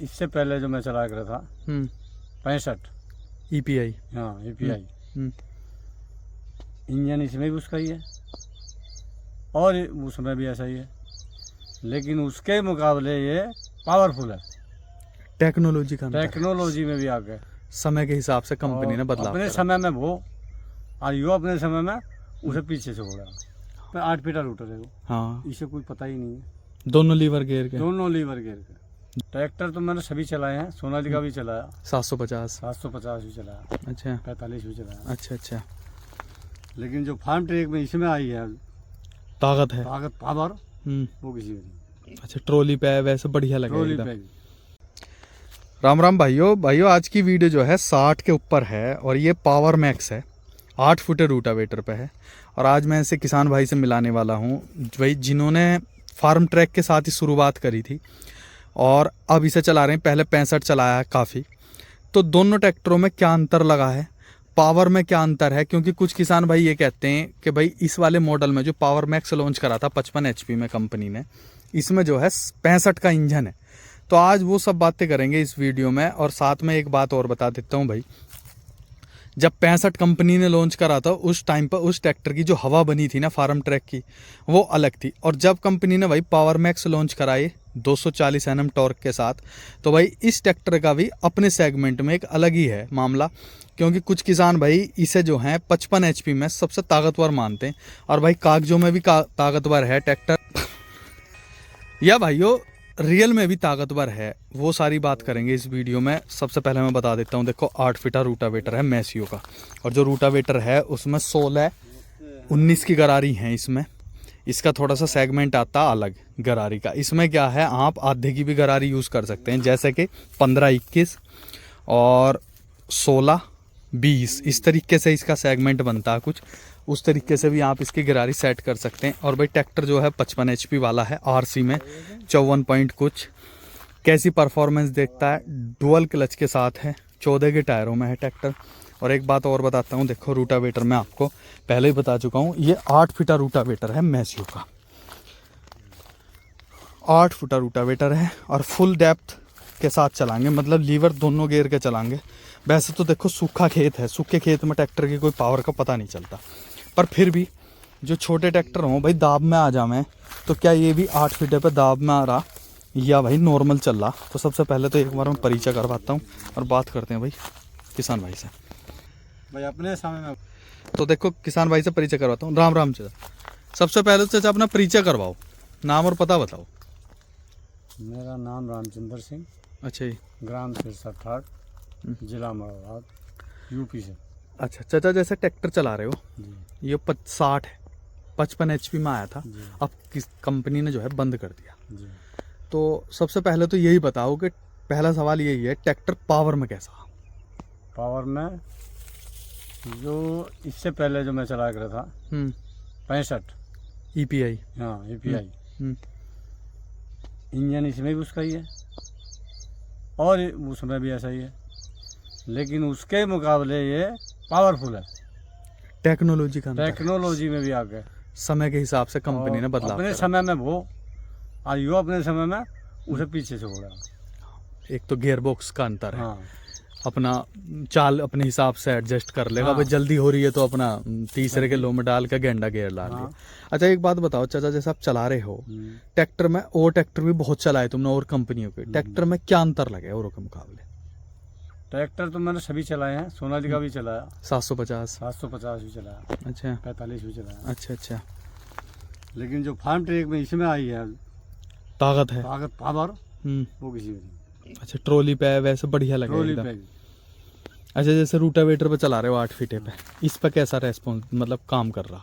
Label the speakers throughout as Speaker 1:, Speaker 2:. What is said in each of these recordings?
Speaker 1: इससे पहले जो मैं चला कर था 65
Speaker 2: EPI।
Speaker 1: हाँ EPI इंजन इसमें भी उसका ही है और उसमें भी ऐसा ही है, लेकिन उसके मुकाबले ये पावरफुल है।
Speaker 2: टेक्नोलॉजी का अंतर है।
Speaker 1: टेक्नोलॉजी में भी आ गए,
Speaker 2: समय के हिसाब से कंपनी ने बदलाव
Speaker 1: अपने
Speaker 2: करा।
Speaker 1: समय में वो और यो अपने समय में उसे पीछे से हो रहा है। 8 फीटर रूटर है वो,
Speaker 2: हाँ,
Speaker 1: इसे कोई पता ही नहीं है।
Speaker 2: दोनों लीवर गियर के।
Speaker 1: दोनों लीवर गियर के। ट्रैक्टर तो मैंने सभी चलाए हैं, सोनालिका भी चलाया,
Speaker 2: 750।
Speaker 1: 750 भी चलाया,
Speaker 2: अच्छा
Speaker 1: 45 भी चलाया।
Speaker 2: अच्छा अच्छा।
Speaker 1: लेकिन जो फार्म ट्रैक में इसमें आई है
Speaker 2: ताकत है।
Speaker 1: ताकत पावर, वो किसी में नहीं।
Speaker 2: अच्छा, ट्रॉली पे है वैसे बढ़िया लगे
Speaker 1: ट्रॉली
Speaker 2: एकदम।
Speaker 1: पे
Speaker 2: राम राम भाइयों, आज की वीडियो जो है 60 के ऊपर है और ये पावर मैक्स है, 8 फुट रूटावेटर पे है। और आज मैं ऐसे किसान भाई से मिलाने वाला हूँ भाई जिन्होंने फार्म ट्रैक के साथ ही शुरुआत करी थी और अब इसे चला रहे हैं। पहले 65 चलाया है काफ़ी। तो दोनों ट्रैक्टरों में क्या अंतर लगा है, पावर में क्या अंतर है, क्योंकि कुछ किसान भाई ये कहते हैं कि भाई इस वाले मॉडल में जो पावर मैक्स लॉन्च करा था 55 HP में कंपनी ने, इसमें जो है 65 का इंजन है। तो आज वो सब बातें करेंगे इस वीडियो में। और साथ में एक बात और बता देता हूँ भाई, जब 65 कंपनी ने लॉन्च करा था उस टाइम पर उस ट्रैक्टर की जो हवा बनी थी ना फार्म ट्रैक की, वो अलग थी। और जब कंपनी ने भाई पावर मैक्स लॉन्च कराए 240 Nm टॉर्क के साथ, तो भाई इस ट्रैक्टर का भी अपने सेगमेंट में एक अलग ही है मामला। क्योंकि कुछ किसान भाई इसे जो है 55 HP में सबसे ताकतवर मानते हैं और भाई कागजों में भी ताकतवर है ट्रैक्टर या भाइयों रियल में भी ताकतवर है। वो सारी बात करेंगे इस वीडियो में। सबसे पहले मैं बता देता हूँ, देखो 8 फीटा रूटावेटर है मैसियो का, और जो रूटावेटर है उसमें 16-19 की गरारी हैं इसमें। इसका थोड़ा सा सेगमेंट आता अलग गरारी का। इसमें क्या है, आप आधे की भी गरारी यूज़ कर सकते हैं, जैसे कि 15-21 और 16-20, इस तरीके से इसका सेगमेंट बनता है कुछ। उस तरीके से भी आप इसकी गरारी सेट कर सकते हैं। और भाई ट्रैक्टर जो है 55 HP वाला है, RC में 54 पॉइंट कुछ। कैसी परफॉर्मेंस देखता है, डुअल क्लच के साथ है, 14 के टायरों में है ट्रैक्टर। और एक बात और बताता हूँ, देखो रूटावेटर मैं आपको पहले ही बता चुका हूँ, ये 8 फीटा रूटावेटर है मैसियो का, 8 फुटा रूटावेटर है और फुल डेप्थ के साथ चलाएंगे, मतलब लीवर दोनों गियर के चलाएंगे। वैसे तो देखो सूखा खेत है, सूखे खेत में ट्रैक्टर की कोई पावर का पता नहीं चलता, पर फिर भी जो छोटे ट्रैक्टर हों भाई दाब में आ जाए, तो क्या ये भी 8 फीटे पे दाब में आ रहा या भाई नॉर्मल चल रहा। तो सबसे पहले तो एक बार मैं परिचय करवाता हूँ और बात करते हैं भाई किसान भाई से।
Speaker 1: भाई अपने समय में
Speaker 2: तो देखो किसान भाई से परिचय करवाता हूँ। राम राम चाचा। सबसे पहले तो चाचा अपना परिचय करवाओ, नाम और पता बताओ।
Speaker 1: मेरा नाम रामचंद्र सिंह,
Speaker 2: अच्छा जी,
Speaker 1: ग्राम सिरसा ठाट, जिला मरोहाट, यूपी से।
Speaker 2: अच्छा चाचा, जैसे ट्रैक्टर चला रहे हो
Speaker 1: जी
Speaker 2: ये 60 है, 55 HP में आया था,
Speaker 1: जी
Speaker 2: अब किस कंपनी ने जो है बंद कर दिया।
Speaker 1: जी।
Speaker 2: तो सबसे पहले तो यही बताओ कि पहला सवाल यही है, ट्रैक्टर पावर में कैसा?
Speaker 1: पावर में जो इससे पहले जो मैं चला कर था 65
Speaker 2: EPI।
Speaker 1: हाँ EPI इंजन इसमें भी उसका ही है और उसमें भी ऐसा ही है, लेकिन उसके मुकाबले ये पावरफुल है।
Speaker 2: टेक्नोलॉजी का अंतर है।
Speaker 1: टेक्नोलॉजी में भी आ गए,
Speaker 2: समय के हिसाब से कंपनी ने बदलाव
Speaker 1: अपने
Speaker 2: करा।
Speaker 1: समय में वो और यो अपने समय में उसे पीछे से हो रहा है।
Speaker 2: एक तो गियर बॉक्स का अंतर है,
Speaker 1: हाँ
Speaker 2: अपना चाल अपने हिसाब से एडजस्ट कर लेगा।
Speaker 1: हाँ।
Speaker 2: भाई जल्दी हो रही है तो अपना तीसरे के लो में डाल के गेंडा गियर डाल लिया। अच्छा एक बात बताओ चाचा, जैसे आप चला रहे हो ट्रैक्टर में, और ट्रैक्टर भी बहुत चलाए तुमने और कंपनियों के, ट्रैक्टर में क्या अंतर लगे औरों के मुकाबले?
Speaker 1: ट्रैक्टर तो मैंने सभी चलाए हैं, सोनालिका भी चलाया,
Speaker 2: 750।
Speaker 1: 750 भी चलाया,
Speaker 2: अच्छा
Speaker 1: 45 भी चलाया।
Speaker 2: अच्छा अच्छा।
Speaker 1: लेकिन जो फार्म ट्रैक में इसमें आई है
Speaker 2: ताकत है।
Speaker 1: ताकत पावर, वो किसी में नहीं।
Speaker 2: अच्छा, ट्रॉली पे है वैसे बढ़िया लगे
Speaker 1: ट्रॉली
Speaker 2: एकदम।
Speaker 1: पे
Speaker 2: अच्छा जैसे रूटावेटर पे चला रहे हो 8 फीटे पे, इस पे कैसा रेस्पॉन्स मतलब काम कर रहा?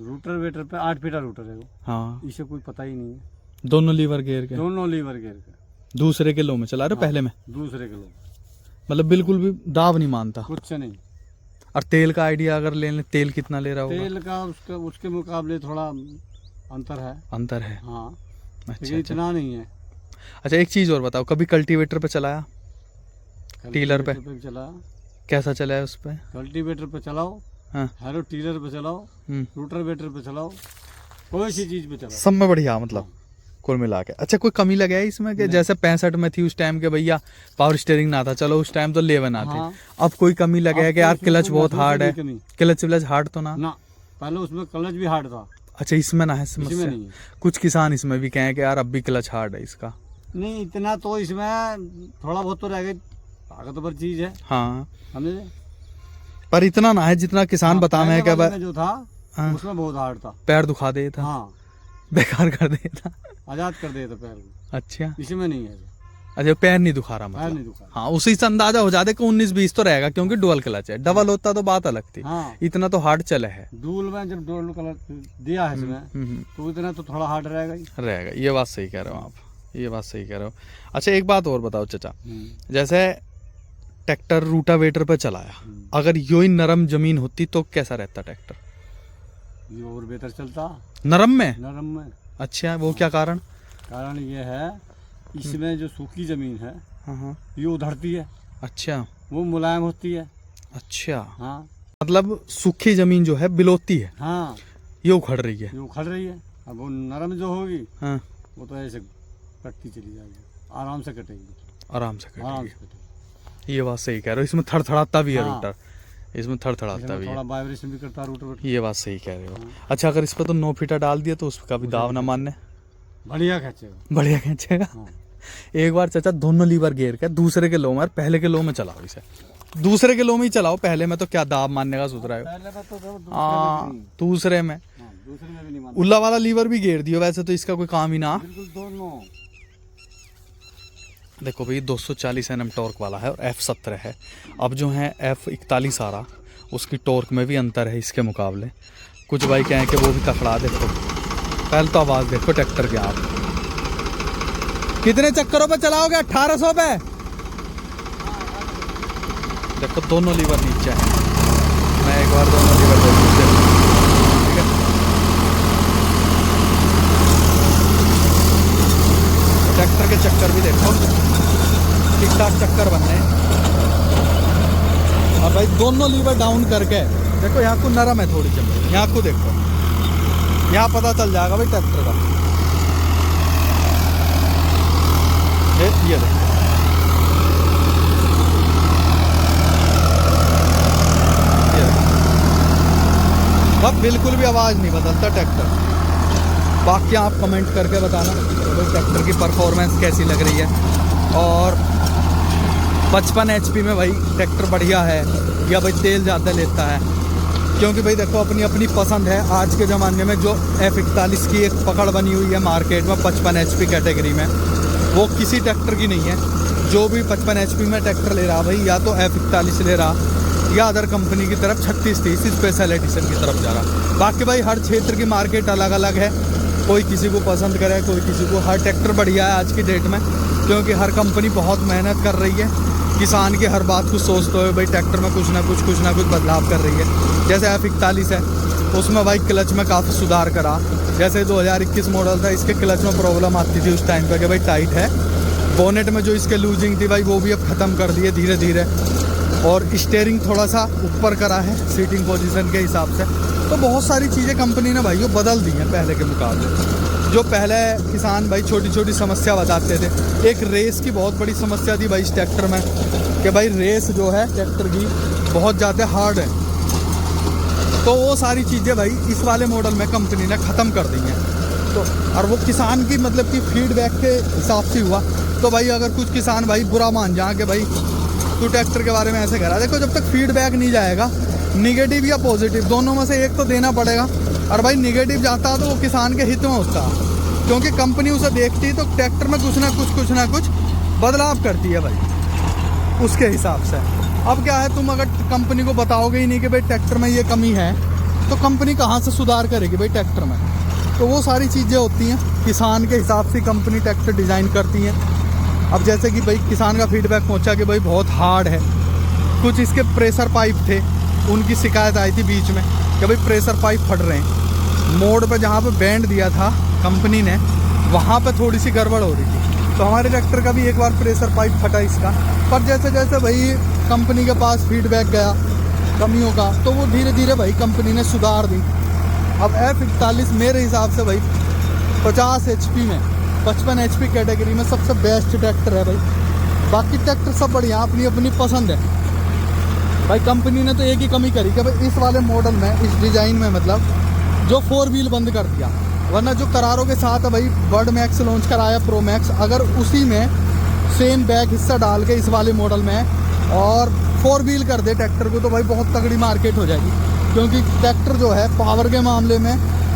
Speaker 1: रूटर वेटर पे 8 फीटा रूटर है वो,
Speaker 2: हाँ,
Speaker 1: इसे कोई पता ही नहीं है।
Speaker 2: दोनों लीवर गियर के,
Speaker 1: दोनों लीवर गियर के,
Speaker 2: दूसरे के लो में चला रहे हो। पहले में
Speaker 1: दूसरे के लोग,
Speaker 2: मतलब बिल्कुल भी दाब नहीं मानता।
Speaker 1: कुछ से नहीं।
Speaker 2: और तेल का आइडिया अगर ले लें, तेल कितना ले रहा होगा?
Speaker 1: तेल का उसके मुकाबले थोड़ा अंतर है।
Speaker 2: अंतर है।
Speaker 1: हाँ
Speaker 2: अच्छा
Speaker 1: लेकिन
Speaker 2: अच्छा।
Speaker 1: इतना नहीं है।
Speaker 2: अच्छा एक चीज़ और बताओ, कभी कल्टीवेटर पे चलाया? टीलर पे
Speaker 1: चला,
Speaker 2: कैसा चला है उस पे?
Speaker 1: कल्टीवेटर पे चलाओ,
Speaker 2: हाँ।
Speaker 1: हैरो टीलर पे चलाओ, रूटर वेटर पे चलाओ, कोई सी चीज पे चलाओ,
Speaker 2: सब में बढ़िया मतलब। कुल मिला के। अच्छा कोई कमी लगे है इसमें कि जैसे 65 में थी उस टाइम के भैया पावर स्टीयरिंग ना था, चलो उस टाइम तो 11 आते,
Speaker 1: हाँ।
Speaker 2: अब कोई कमी लगे है कि यार क्लच बहुत हार्ड है,
Speaker 1: कमी
Speaker 2: क्लच व्लच हार्ड तो ना?
Speaker 1: ना, पहले उसमें क्लच भी हार्ड था,
Speaker 2: अच्छा इसमें ना है
Speaker 1: इसमें
Speaker 2: समस्या?
Speaker 1: नहीं है।
Speaker 2: कुछ किसान इसमें भी कहें कि यार अब भी क्लच हार्ड है इसका।
Speaker 1: नहीं इतना तो इसमें थोड़ा बहुत तो रह गई, ताकतवर चीज है,
Speaker 2: हाँ
Speaker 1: समझे।
Speaker 2: पर इतना ना है जितना किसान
Speaker 1: हाँ,
Speaker 2: बता है
Speaker 1: पहले
Speaker 2: कि
Speaker 1: वाले में जो था
Speaker 2: हाँ।
Speaker 1: उसमें बहुत हार्ड था,
Speaker 2: पैर दुखा दे था,
Speaker 1: हाँ
Speaker 2: बेकार कर देता।
Speaker 1: आजाद कर दिए थे पैर को,
Speaker 2: अच्छा
Speaker 1: इसमें नहीं है,
Speaker 2: अच्छा पैर नहीं दुखा रहा
Speaker 1: पैर
Speaker 2: मतलब?
Speaker 1: नहीं दुखा।
Speaker 2: हाँ उसी से अंदाजा हो जाता है कि 19-20 तो रहेगा क्योंकि डुअल क्लच है, डबल होता तो बात अलग थी।
Speaker 1: हाँ
Speaker 2: इतना तो हार्ड चले है।
Speaker 1: डूल में जब डोल कलर दिया है इसमें तो इतना तो थोड़ा हार्ड रहेगा ही।
Speaker 2: रहेगा, ये बात सही कह रहे हो आप, ये बात सही कह रहे हो। अच्छा एक बात और बताओ चाचा, जैसे ट्रैक्टर रूटावेटर पे चलाया, अगर यो ही नरम जमीन होती तो कैसा रहता ट्रैक्टर?
Speaker 1: ये और बेहतर चलता
Speaker 2: नरम में?
Speaker 1: नरम में।
Speaker 2: अच्छा वो क्या कारण?
Speaker 1: कारण ये है इसमें जो सूखी जमीन है
Speaker 2: हाँ
Speaker 1: ये उधड़ती है,
Speaker 2: अच्छा
Speaker 1: वो मुलायम होती है।
Speaker 2: अच्छा
Speaker 1: हाँ
Speaker 2: मतलब सूखी जमीन जो है बिलोती है,
Speaker 1: हाँ
Speaker 2: ये उखड़ रही है।
Speaker 1: ये उखड़ रही है। अब वो नरम जो होगी
Speaker 2: हाँ
Speaker 1: वो तो ऐसे कटती चली जाएगी, आराम से कटेगी,
Speaker 2: आराम से
Speaker 1: आराम
Speaker 2: कटेगी।
Speaker 1: से कटेगी।
Speaker 2: ये बात सही कह रहे हो, इसमें थड़थड़ाता भी है
Speaker 1: हाँ।
Speaker 2: रूटर, इसमें थड़थड़ाता
Speaker 1: इसमें
Speaker 2: भी है।
Speaker 1: थोड़ा वाइब्रेशन भी करता है रूटर।
Speaker 2: ये बात सही कह रहे हो। अच्छा अगर इस पर तो 9 फीटा डाल दिया तो उसका भी दाव ना मानने,
Speaker 1: बढ़िया खींचेगा,
Speaker 2: बढ़िया खींचेगा।
Speaker 1: हाँ।
Speaker 2: एक बार चाचा दोनों लीवर गियर के दूसरे के लो में, पहले के लो में चलाओ इसे, दूसरे के लो में ही चलाओ, पहले में तो क्या दाव मानने का सोच रहा है?
Speaker 1: पहले में तो
Speaker 2: हाँ दूसरे में,
Speaker 1: दूसरे में भी नहीं मानता।
Speaker 2: उल्ला वाला लीवर भी घेर दियो, वैसे तो इसका कोई काम ही ना।
Speaker 1: बिल्कुल दोनों।
Speaker 2: देखो भाई 240 Nm टॉर्क वाला है और F17 है। अब जो है F41 आ रहा, उसकी टॉर्क में भी अंतर है इसके मुकाबले। कुछ भाई कहें कि वो भी तकड़ा। देखो पहले तो आवाज़ देखो ट्रैक्टर के, आप कितने चक्करों पे चलाओगे? 1800 पे। देखो दोनों लीवर नीचे हैं, मैं एक बार दोनों लीवर देखो, ठीक है। ट्रैक्टर के चक्कर भी देखो ठीक ठाक चक्कर बन रहे हैं। अब भाई दोनों लीवर डाउन करके देखो, यहाँ को नरम है थोड़ी जमीन, यहाँ को देखो, यहाँ पता चल जाएगा भाई ट्रैक्टर का। ये देखो अब बिल्कुल भी आवाज़ नहीं बदलता ट्रैक्टर। बाकी आप कमेंट करके बताना तो ट्रैक्टर की परफॉर्मेंस कैसी लग रही है, और 55 HP में भाई ट्रैक्टर बढ़िया है या भाई तेल ज़्यादा लेता है। क्योंकि भाई देखो अपनी अपनी पसंद है। आज के ज़माने में जो F41 की एक पकड़ बनी हुई है मार्केट में 55 HP कैटेगरी में, वो किसी ट्रैक्टर की नहीं है। जो भी 55 HP में ट्रैक्टर ले रहा भाई, या तो F41 ले रहा या अदर कंपनी की तरफ 3630 स्पेशल एडिशन की तरफ जा रहा। बाकी भाई हर क्षेत्र की मार्केट अलग अलग है, कोई किसी को पसंद करे, कोई किसी को। हर ट्रैक्टर बढ़िया है आज की डेट में, क्योंकि हर कंपनी बहुत मेहनत कर रही है किसान की हर बात को सोचते हुए। भाई ट्रैक्टर में कुछ ना कुछ बदलाव कर रही है। जैसे F41 है, उसमें भाई क्लच में काफ़ी सुधार करा। जैसे 2021 मॉडल था, इसके क्लच में प्रॉब्लम आती थी उस टाइम पे कि भाई टाइट है। बोनेट में जो इसके लूजिंग थी भाई वो भी अब ख़त्म कर दी है धीरे धीरे। और स्टीयरिंग थोड़ा सा ऊपर करा है सीटिंग पोजीशन के हिसाब से। तो बहुत सारी चीज़ें कंपनी ने भाई वो बदल दी हैं पहले के मुकाबले। जो पहले किसान भाई छोटी छोटी समस्या बताते थे, एक रेस की बहुत बड़ी समस्या थी भाई इस ट्रैक्टर में, कि भाई रेस जो है ट्रैक्टर की बहुत ज़्यादा हार्ड है। तो वो सारी चीज़ें भाई इस वाले मॉडल में कंपनी ने ख़त्म कर दी हैं। तो और वो किसान की मतलब कि फीडबैक के हिसाब से हुआ। तो भाई अगर कुछ किसान भाई बुरा मान जाए कि भाई तू ट्रैक्टर के बारे में ऐसे कह रहा, देखो जब तक फीडबैक नहीं जाएगा, निगेटिव या पॉजिटिव दोनों में से एक तो देना पड़ेगा। और भाई निगेटिव जाता है तो वो किसान के हित में होता है, क्योंकि कंपनी उसे देखती तो ट्रैक्टर में कुछ ना कुछ बदलाव करती है भाई उसके हिसाब से। अब क्या है, तुम अगर कंपनी को बताओगे ही नहीं कि भाई ट्रैक्टर में ये कमी है, तो कंपनी कहाँ से सुधार करेगी भाई ट्रैक्टर में। तो वो सारी चीज़ें होती हैं, किसान के हिसाब से कंपनी ट्रैक्टर डिज़ाइन करती हैं। अब जैसे कि भाई किसान का फीडबैक पहुंचा कि भाई बहुत हार्ड है, कुछ इसके प्रेशर पाइप थे, उनकी शिकायत आई थी बीच में कि भाई प्रेशर पाइप फट रहे हैं। मोड़ पे जहाँ पे बैंड दिया था कंपनी ने, वहाँ पे थोड़ी सी गड़बड़ हो रही थी। तो हमारे ट्रैक्टर का भी एक बार प्रेशर पाइप फटा इसका। पर जैसे जैसे भाई कंपनी के पास फीडबैक गया कमियों का, तो वो धीरे धीरे भाई कंपनी ने सुधार दी। अब F41 मेरे हिसाब से भाई 50 HP में 55 HP कैटेगरी में सबसे बेस्ट ट्रैक्टर है भाई। बाकी ट्रैक्टर सब बढ़िया, अपनी अपनी पसंद है भाई। कंपनी ने तो एक ही कमी करी कि भाई इस वाले मॉडल में, इस डिज़ाइन में मतलब जो 4 व्हील बंद कर दिया, वरना जो करारों के साथ है भाई बर्ड मैक्स लॉन्च कराया, प्रो मैक्स, अगर उसी में सेम बैक हिस्सा डाल के इस वाले मॉडल में और 4 व्हील कर दे ट्रैक्टर को, तो भाई बहुत तगड़ी मार्केट हो जाएगी। क्योंकि ट्रैक्टर जो है पावर के मामले में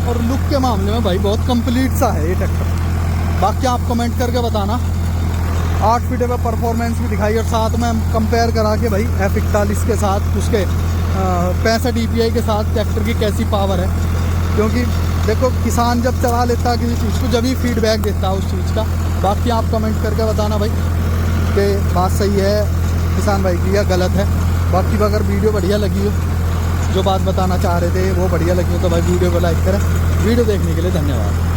Speaker 2: और लुक के मामले में भाई बहुत कंप्लीट सा है ये ट्रैक्टर। बाकी आप कमेंट करके बताना। 8 फीटे पर परफॉर्मेंस भी दिखाई और साथ में हम कंपेयर करा के भाई F41 के साथ उसके 65 DPI के साथ ट्रैक्टर की कैसी पावर है। क्योंकि देखो किसान जब चला लेता है किसी चीज़ को, जब ही फीडबैक देता है उस चीज़ का। बाकी आप कमेंट करके बताना भाई कि बात सही है किसान भाई की या गलत है। बाकी अगर वीडियो बढ़िया लगी हो, जो बात बताना चाह रहे थे वो बढ़िया लगी हो, तो भाई वीडियो को लाइक करें। वीडियो देखने के लिए धन्यवाद।